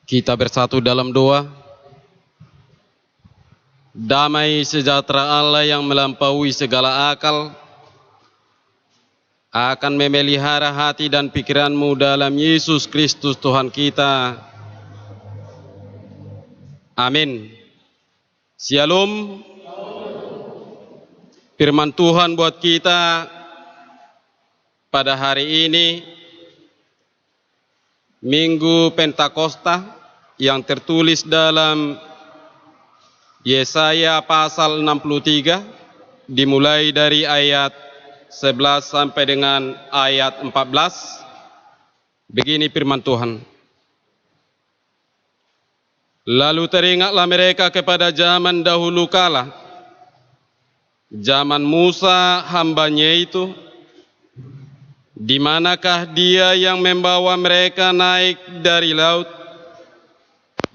Kita bersatu dalam doa. Damai sejahtera Allah yang melampaui segala akal akan memelihara hati dan pikiranmu dalam Yesus Kristus Tuhan kita. Amin. Shalom. Firman Tuhan buat kita pada hari ini, Minggu Pentakosta, yang tertulis dalam Yesaya pasal 63, dimulai dari ayat 11 sampai dengan ayat 14. Begini firman Tuhan. Lalu teringatlah mereka kepada zaman dahulu kala, zaman Musa hambanya itu, di manakah dia yang membawa mereka naik dari laut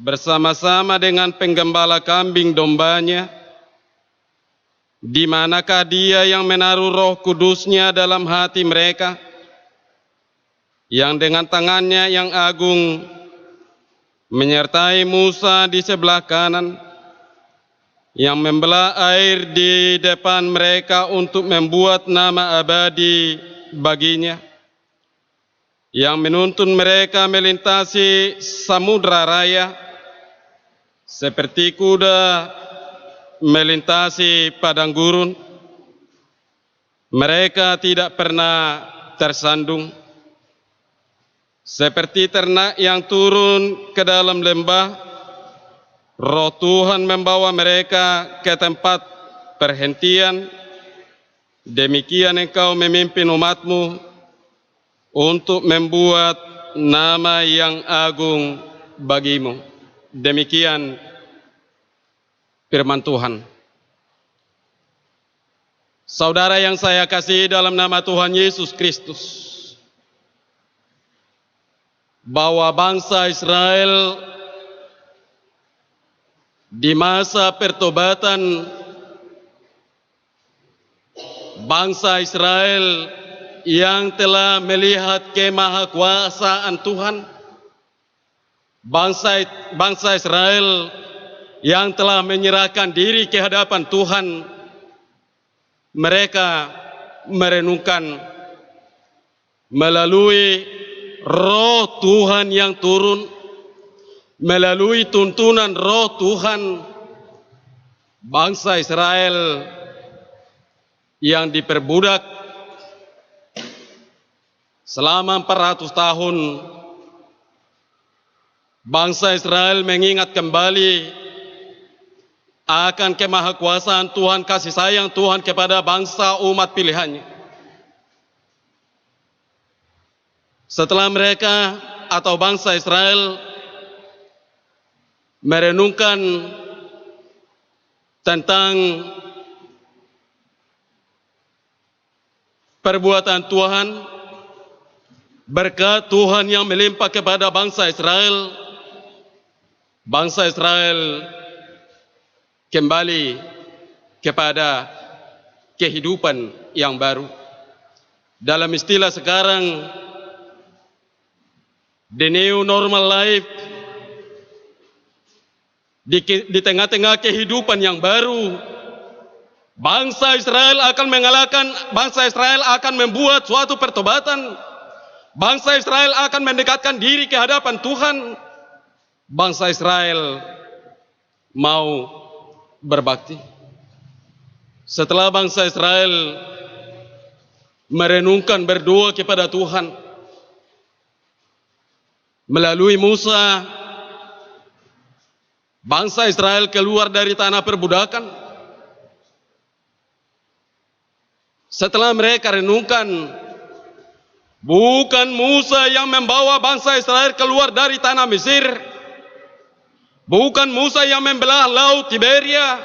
bersama-sama dengan penggembala kambing dombanya? Di manakah dia yang menaruh Roh Kudusnya dalam hati mereka, yang dengan tangannya yang agung menyertai Musa di sebelah kanan, yang membelah air di depan mereka untuk membuat nama abadi baginya, yang menuntun mereka melintasi samudra raya seperti kuda melintasi padang gurun. Mereka tidak pernah tersandung, seperti ternak yang turun ke dalam lembah. Roh Tuhan membawa mereka ke tempat perhentian. Demikian engkau memimpin umatmu untuk membuat nama yang agung bagimu. Demikian firman Tuhan. Saudara yang saya kasihi dalam nama Tuhan Yesus Kristus, bahwa bangsa Israel di masa pertobatan, bangsa Israel yang telah melihat kemahakuasaan Tuhan, bangsa Israel yang telah menyerahkan diri ke hadapan Tuhan, mereka merenungkan melalui Roh Tuhan yang turun, melalui tuntunan Roh Tuhan, bangsa Israel yang diperbudak selama 400 tahun, bangsa Israel mengingat kembali akan kemahakuasaan Tuhan, kasih sayang Tuhan kepada bangsa umat pilihannya. Setelah mereka atau bangsa Israel merenungkan tentang perbuatan Tuhan, berkat Tuhan yang melimpah kepada bangsa Israel kembali kepada kehidupan yang baru. Dalam istilah sekarang, the new normal life, di tengah-tengah kehidupan yang baru, bangsa Israel akan membuat suatu pertobatan. Bangsa Israel akan mendekatkan diri ke hadapan Tuhan. Bangsa Israel mau berbakti. Setelah bangsa Israel merenungkan, berdoa kepada Tuhan melalui Musa, bangsa Israel keluar dari tanah perbudakan. Setelah mereka renungkan, bukan Musa yang membawa bangsa Israel keluar dari tanah Mesir, bukan Musa yang membelah laut Tiberia,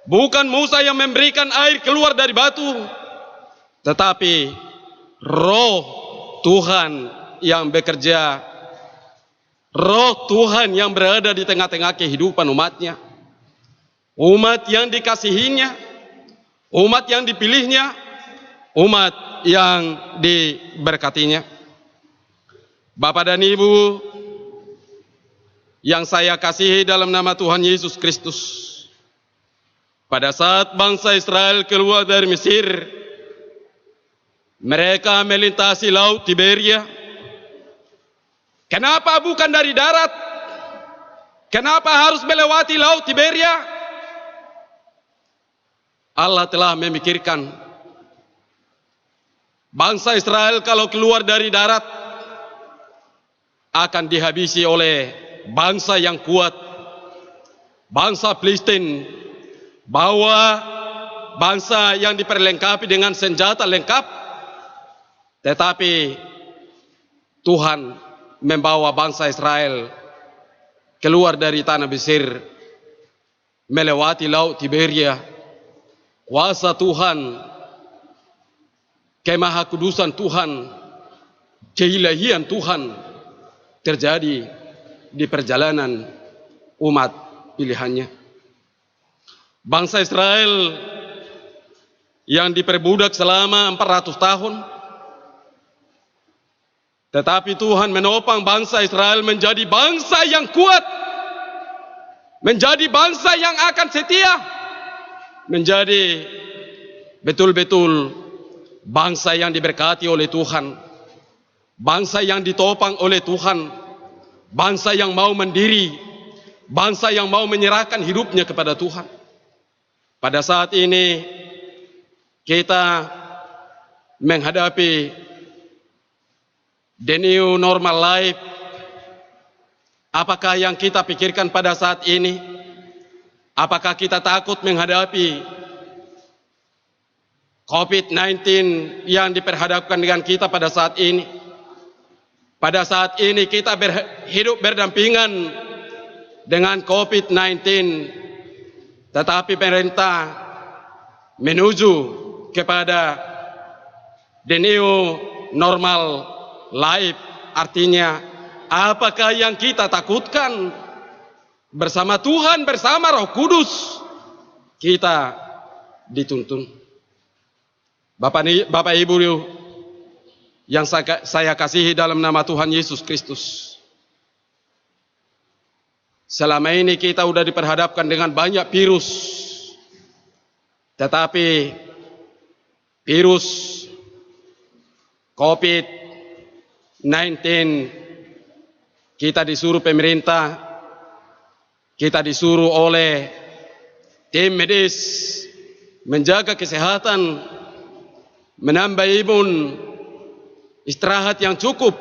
bukan Musa yang memberikan air keluar dari batu, tetapi Roh Tuhan yang bekerja, Roh Tuhan yang berada di tengah-tengah kehidupan umatnya, umat yang dikasihinya, umat yang dipilihnya, umat yang diberkatinya. Bapak dan Ibu, yang saya kasihi dalam nama Tuhan Yesus Kristus. Pada saat bangsa Israel keluar dari Mesir, mereka melintasi Laut Tiberia. Kenapa bukan dari darat? Kenapa harus melewati Laut Tiberia? Allah telah memikirkan bangsa Israel kalau keluar dari darat akan dihabisi oleh bangsa yang kuat, bangsa Filistin, bahwa bangsa yang diperlengkapi dengan senjata lengkap, tetapi Tuhan membawa bangsa Israel keluar dari tanah Mesir, melewati Laut Tiberia. Kuasa Tuhan, kemahakudusan Tuhan, keilahian Tuhan terjadi di perjalanan umat pilihannya. Bangsa Israel yang diperbudak selama 400 tahun, tetapi Tuhan menopang bangsa Israel menjadi bangsa yang kuat, menjadi bangsa yang akan setia, menjadi betul-betul bangsa yang diberkati oleh Tuhan, bangsa yang ditopang oleh Tuhan, bangsa yang mau mandiri, bangsa yang mau menyerahkan hidupnya kepada Tuhan. Pada saat ini kita menghadapi the new normal life. Apakah yang kita pikirkan pada saat ini? Apakah kita takut menghadapi COVID-19 yang diperhadapkan dengan kita pada saat ini? Pada saat ini kita hidup berdampingan dengan COVID-19, tetapi pemerintah menuju kepada the new normal life. Artinya, apakah yang kita takutkan? Bersama Tuhan, bersama Roh Kudus, kita dituntun. Bapak Ibu yang saya kasihi dalam nama Tuhan Yesus Kristus, selama ini kita sudah diperhadapkan dengan banyak virus, tetapi virus COVID-19 kita disuruh pemerintah, kita disuruh oleh tim medis menjaga kesehatan, menambah imun, istirahat yang cukup,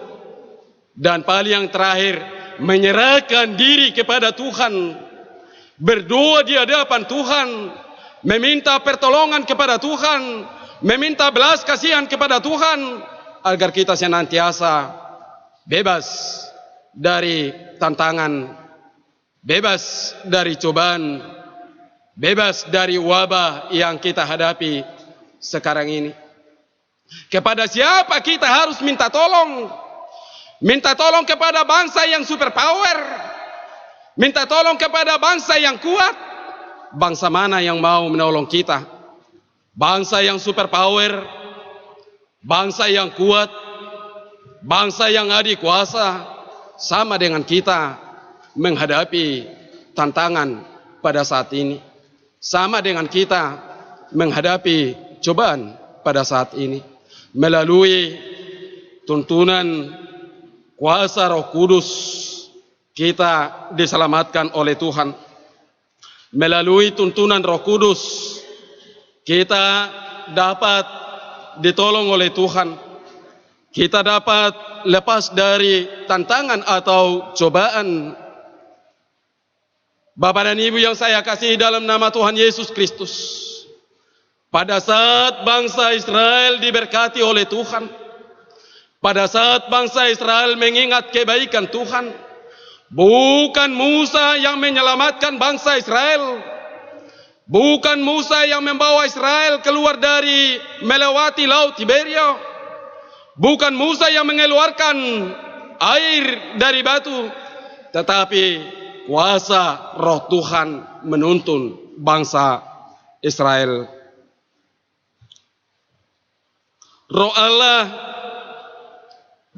dan paling yang terakhir menyerahkan diri kepada Tuhan, berdoa di hadapan Tuhan, meminta pertolongan kepada Tuhan, meminta belas kasihan kepada Tuhan, agar kita senantiasa bebas dari tantangan, bebas dari cobaan, bebas dari wabah yang kita hadapi sekarang ini. Kepada siapa kita harus minta tolong? Minta tolong kepada bangsa yang superpower, minta tolong kepada bangsa yang kuat. Bangsa mana yang mau menolong kita? Bangsa yang superpower, bangsa yang kuat, bangsa yang adik kuasa, sama dengan kita menghadapi tantangan pada saat ini, sama dengan kita menghadapi cobaan pada saat ini. Melalui tuntunan kuasa Roh Kudus, kita diselamatkan oleh Tuhan. Melalui tuntunan Roh Kudus, kita dapat ditolong oleh Tuhan. Kita dapat lepas dari tantangan atau cobaan. Bapak dan Ibu yang saya kasihi dalam nama Tuhan Yesus Kristus, pada saat bangsa Israel diberkati oleh Tuhan, pada saat bangsa Israel mengingat kebaikan Tuhan, bukan Musa yang menyelamatkan bangsa Israel, bukan Musa yang membawa Israel keluar dari melewati Laut Tiberia, bukan Musa yang mengeluarkan air dari batu, tetapi kuasa Roh Tuhan menuntun bangsa Israel. Roh Allah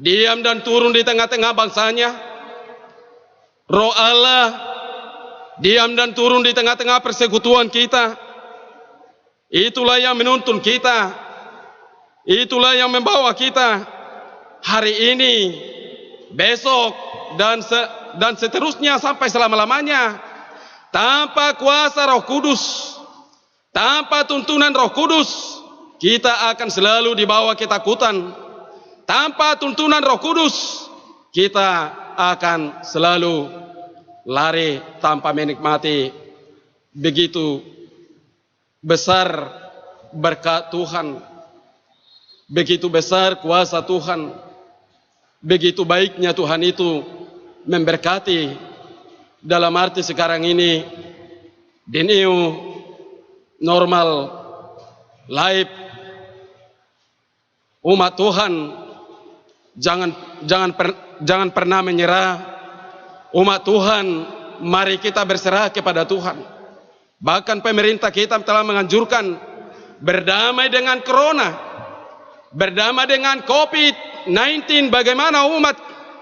diam dan turun di tengah-tengah bangsanya. Roh Allah diam dan turun di tengah-tengah persekutuan kita. Itulah yang menuntun kita. Itulah yang membawa kita hari ini, besok, dan seterusnya sampai selama-lamanya. Tanpa kuasa Roh Kudus, tanpa tuntunan Roh Kudus, kita akan selalu dibawa ketakutan. Tanpa tuntunan Roh Kudus, kita akan selalu lari tanpa menikmati begitu besar berkat Tuhan, begitu besar kuasa Tuhan, begitu baiknya Tuhan itu memberkati. Dalam arti sekarang ini di new normal life, umat Tuhan jangan pernah menyerah. Umat Tuhan, mari kita berserah kepada Tuhan. Bahkan pemerintah kita telah menganjurkan berdamai dengan corona, berdamai dengan COVID-19. Bagaimana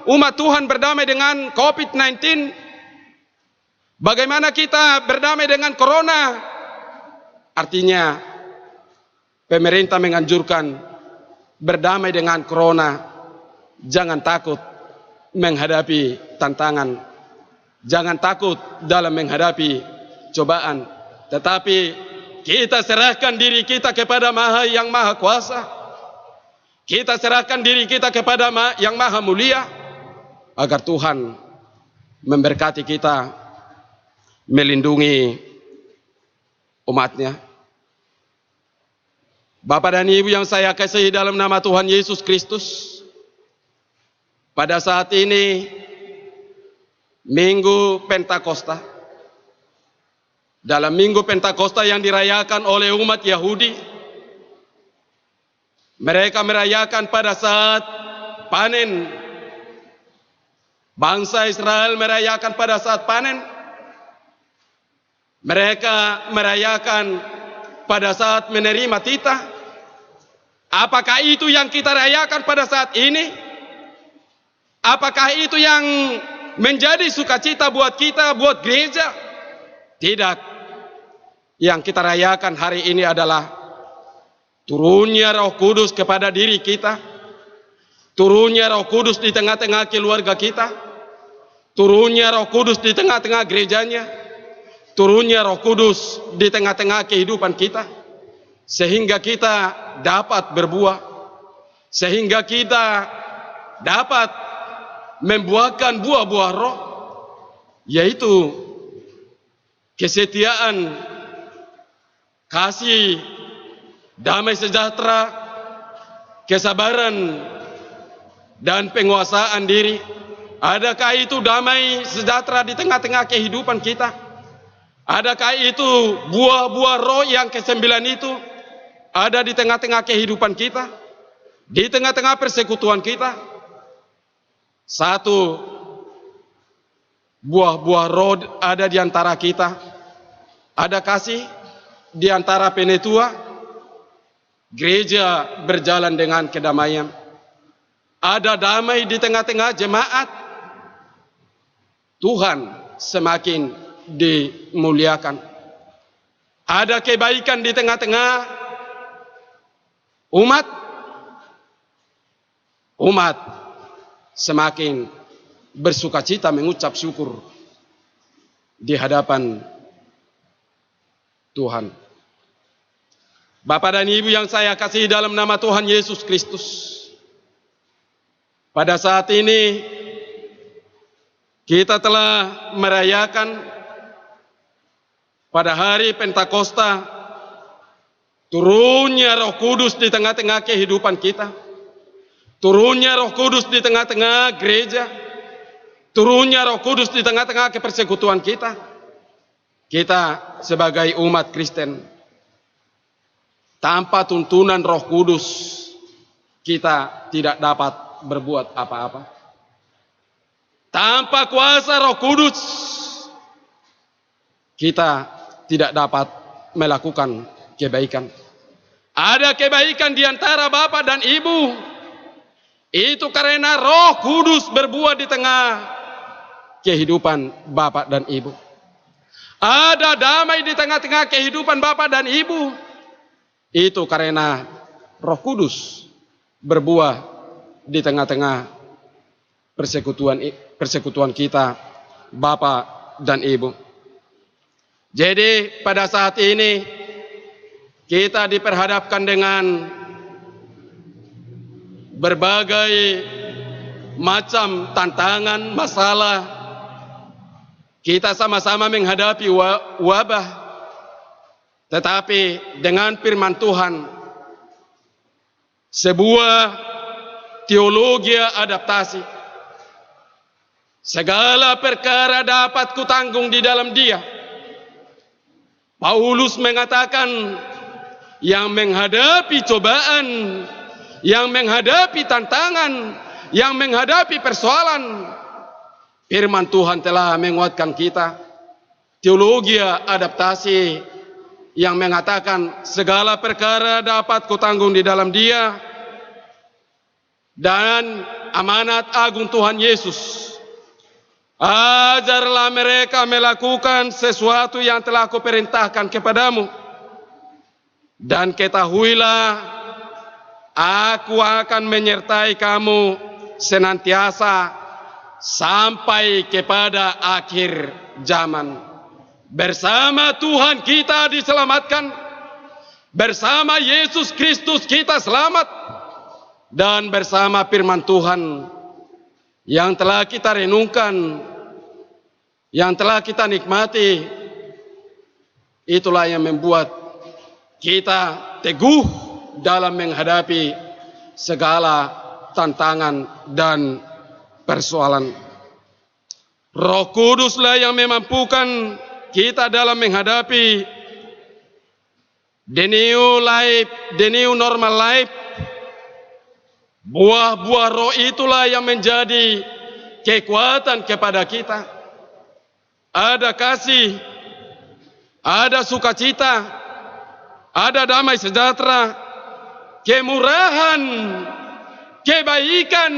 umat Tuhan berdamai dengan COVID-19? Bagaimana kita berdamai dengan corona? Artinya pemerintah menganjurkan berdamai dengan corona. Jangan takut menghadapi tantangan, jangan takut dalam menghadapi cobaan, tetapi kita serahkan diri kita kepada Yang Maha Kuasa. Kita serahkan diri kita kepada Yang Maha Mulia, agar Tuhan memberkati kita, melindungi umatnya. Bapak dan Ibu yang saya kasihi dalam nama Tuhan Yesus Kristus, pada saat ini Minggu Pentakosta, dalam Minggu Pentakosta yang dirayakan oleh umat Yahudi, mereka merayakan pada saat panen. Bangsa Israel merayakan pada saat panen. Mereka merayakan pada saat menerima titah. Apakah itu yang kita rayakan pada saat ini? Apakah itu yang menjadi sukacita buat kita, buat gereja? Tidak. Yang kita rayakan hari ini adalah turunnya Roh Kudus kepada diri kita, turunnya Roh Kudus di tengah-tengah keluarga kita, turunnya Roh Kudus di tengah-tengah gerejanya, turunnya Roh Kudus di tengah-tengah kehidupan kita, sehingga kita dapat berbuah, sehingga kita dapat membuahkan buah-buah roh, yaitu kesetiaan, kasih, damai sejahtera, kesabaran, dan penguasaan diri. Adakah itu damai sejahtera di tengah-tengah kehidupan kita? Adakah itu buah-buah roh yang ke-9 itu ada di tengah-tengah kehidupan kita, di tengah-tengah persekutuan kita? Satu, buah-buah roh ada di antara kita. Ada kasih di antara penetua. Gereja berjalan dengan kedamaian. Ada damai di tengah-tengah jemaat. Tuhan semakin dimuliakan. Ada kebaikan di tengah-tengah umat. Semakin bersukacita mengucap syukur di hadapan Tuhan. Bapak dan Ibu yang saya kasihi dalam nama Tuhan Yesus Kristus, pada saat ini kita telah merayakan pada hari Pentakosta turunnya Roh Kudus di tengah-tengah kehidupan kita. Turunnya Roh Kudus di tengah-tengah gereja, turunnya Roh Kudus di tengah-tengah kepersekutuan kita. Kita sebagai umat Kristen, tanpa tuntunan Roh Kudus, kita tidak dapat berbuat apa-apa. Tanpa kuasa Roh Kudus, kita tidak dapat melakukan kebaikan. Ada kebaikan di antara Bapak dan Ibu. Itu karena Roh Kudus berbuat di tengah kehidupan Bapak dan Ibu. Ada damai di tengah-tengah kehidupan Bapak dan Ibu. Itu karena Roh Kudus berbuah di tengah-tengah persekutuan kita, Bapak dan Ibu. Jadi pada saat ini kita diperhadapkan dengan berbagai macam tantangan, masalah. Kita sama-sama menghadapi wabah. Tetapi dengan firman Tuhan, sebuah teologi adaptasi. Segala perkara dapat kutanggung di dalam Dia. Paulus mengatakan, yang menghadapi cobaan, yang menghadapi tantangan, yang menghadapi persoalan, firman Tuhan telah menguatkan kita. Teologi adaptasi yang mengatakan segala perkara dapat kutanggung di dalam Dia, dan amanat agung Tuhan Yesus, ajarlah mereka melakukan sesuatu yang telah kuperintahkan kepadamu, dan ketahuilah aku akan menyertai kamu senantiasa sampai kepada akhir zaman. Bersama Tuhan kita diselamatkan, bersama Yesus Kristus kita selamat, dan bersama firman Tuhan yang telah kita renungkan, yang telah kita nikmati, itulah yang membuat kita teguh dalam menghadapi segala tantangan dan persoalan. Roh Kuduslah yang memampukan kita dalam menghadapi the new life, the new normal life. Buah-buah roh itulah yang menjadi kekuatan kepada kita. Ada kasih, ada sukacita, ada damai sejahtera, kemurahan, kebaikan,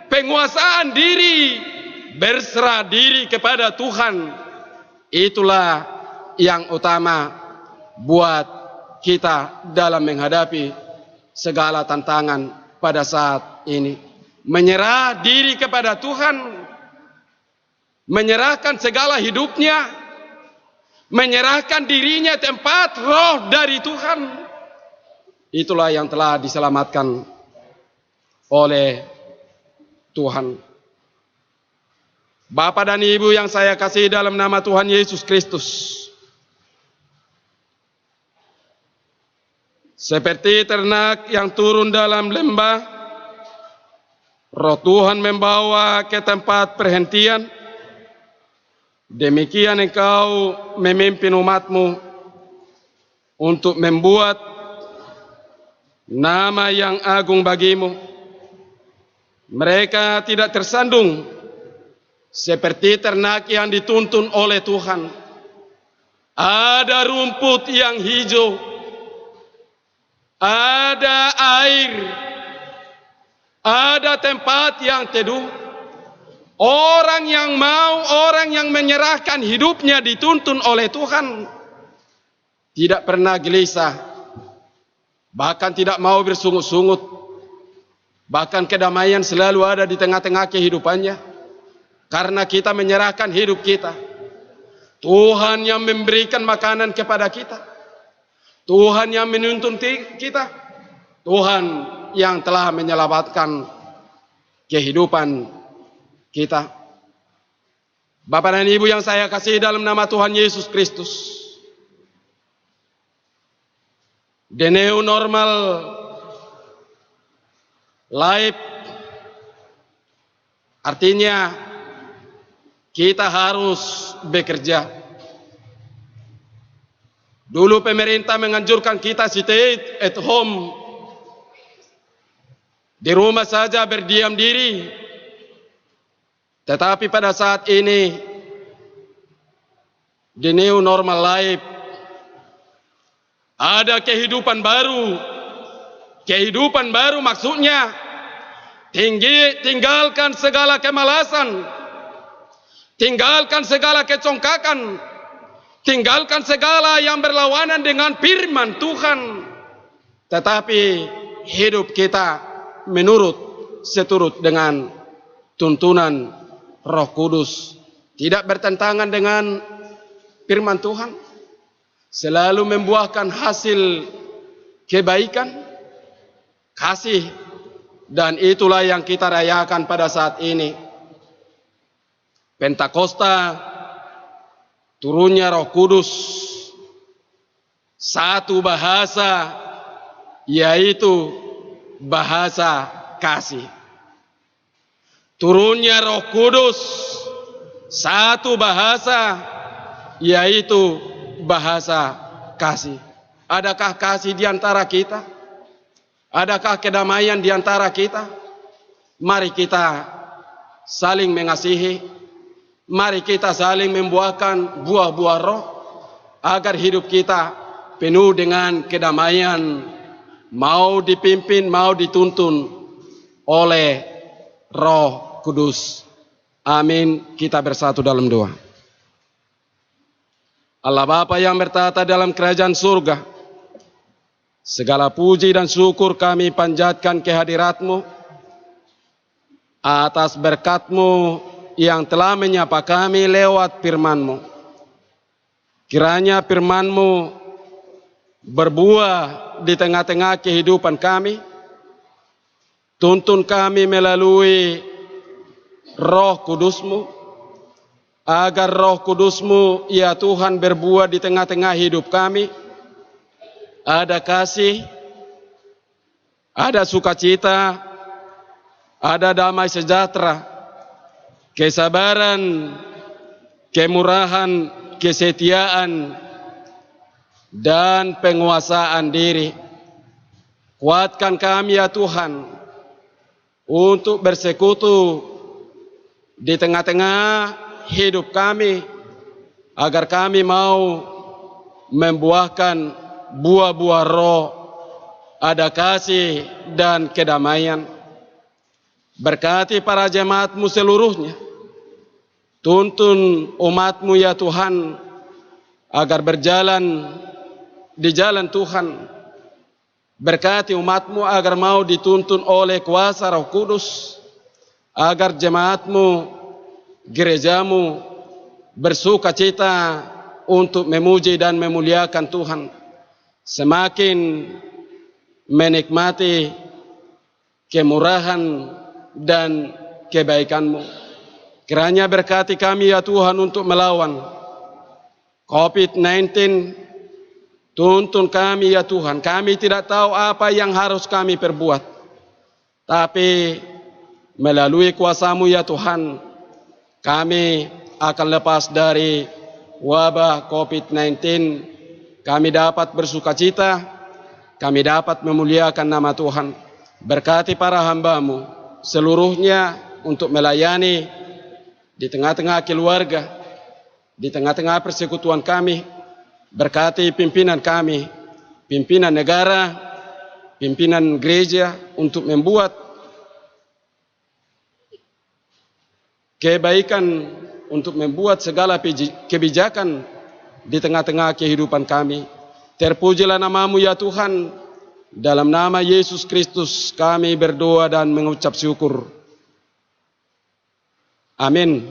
penguasaan diri, berserah diri kepada Tuhan. Itulah yang utama buat kita dalam menghadapi segala tantangan pada saat ini. Menyerah diri kepada Tuhan, menyerahkan segala hidupnya, menyerahkan dirinya tempat roh dari Tuhan. Itulah yang telah diselamatkan oleh Tuhan. Bapak dan Ibu yang saya kasih dalam nama Tuhan Yesus Kristus, seperti ternak yang turun dalam lembah, Roh Tuhan membawa ke tempat perhentian. Demikian engkau memimpin umatmu untuk membuat nama yang agung bagimu. Mereka tidak tersandung seperti ternak yang dituntun oleh Tuhan. Ada rumput yang hijau, ada air, ada tempat yang teduh. Orang yang mau, orang yang menyerahkan hidupnya dituntun oleh Tuhan, tidak pernah gelisah, bahkan tidak mau bersungut-sungut, bahkan kedamaian selalu ada di tengah-tengah kehidupannya. Karena kita menyerahkan hidup kita. Tuhan yang memberikan makanan kepada kita, Tuhan yang menuntun kita, Tuhan yang telah menyelamatkan kehidupan kita. Bapak dan Ibu yang saya kasih dalam nama Tuhan Yesus Kristus, the new normal life artinya kita harus bekerja. Dulu pemerintah menganjurkan kita stay at home, di rumah saja berdiam diri. Tetapi pada saat ini, the new normal life, ada kehidupan baru. Kehidupan baru maksudnya tinggalkan segala kemalasan, tinggalkan segala kecongkakan, tinggalkan segala yang berlawanan dengan firman Tuhan, tetapi hidup kita menurut seturut dengan tuntunan Roh Kudus, tidak bertentangan dengan firman Tuhan, selalu membuahkan hasil kebaikan, kasih, dan itulah yang kita rayakan pada saat ini. Pentakosta, turunnya Roh Kudus, satu bahasa, yaitu bahasa kasih. Turunnya Roh Kudus, satu bahasa, yaitu bahasa kasih. Adakah kasih di antara kita? Adakah kedamaian di antara kita? Mari kita saling mengasihi. Mari kita saling membuahkan buah-buah roh, agar hidup kita penuh dengan kedamaian, mau dipimpin, mau dituntun oleh Roh Kudus. Amin. Kita bersatu dalam doa. Allah Bapa yang bertata dalam kerajaan surga, segala puji dan syukur kami panjatkan kehadirat-Mu atas berkat-Mu yang telah menyapa kami lewat firman-Mu. Kiranya firman-Mu berbuah di tengah-tengah kehidupan kami, tuntun kami melalui Roh Kudus-Mu, agar Roh Kudus-Mu ya Tuhan berbuah di tengah-tengah hidup kami. Ada kasih, ada sukacita, ada damai sejahtera, kesabaran, kemurahan, kesetiaan, dan penguasaan diri. Kuatkan kami ya Tuhan untuk bersekutu di tengah-tengah hidup kami, agar kami mau membuahkan buah-buah roh, ada kasih dan kedamaian. Berkati para jemaat-Mu seluruhnya, tuntun umat-Mu ya Tuhan, agar berjalan di jalan Tuhan. Berkati umat-Mu agar mau dituntun oleh kuasa Roh Kudus, agar jemaat-Mu, gereja-Mu bersuka cita untuk memuji dan memuliakan Tuhan, semakin menikmati kemurahan dan kebaikan-Mu. Kiranya berkati kami ya Tuhan untuk melawan COVID-19. Tuntun kami ya Tuhan. Kami tidak tahu apa yang harus kami perbuat, tapi melalui kuasa-Mu ya Tuhan, kami akan lepas dari wabah COVID-19. Kami dapat bersukacita, kami dapat memuliakan nama Tuhan. Berkati para hamba-Mu seluruhnya untuk melayani di tengah-tengah keluarga, di tengah-tengah persekutuan kami. Berkati pimpinan kami, pimpinan negara, pimpinan gereja, untuk membuat kebaikan, untuk membuat segala kebijakan di tengah-tengah kehidupan kami. Terpujilah nama-Mu ya Tuhan. Dalam nama Yesus Kristus kami berdoa dan mengucap syukur. Amin.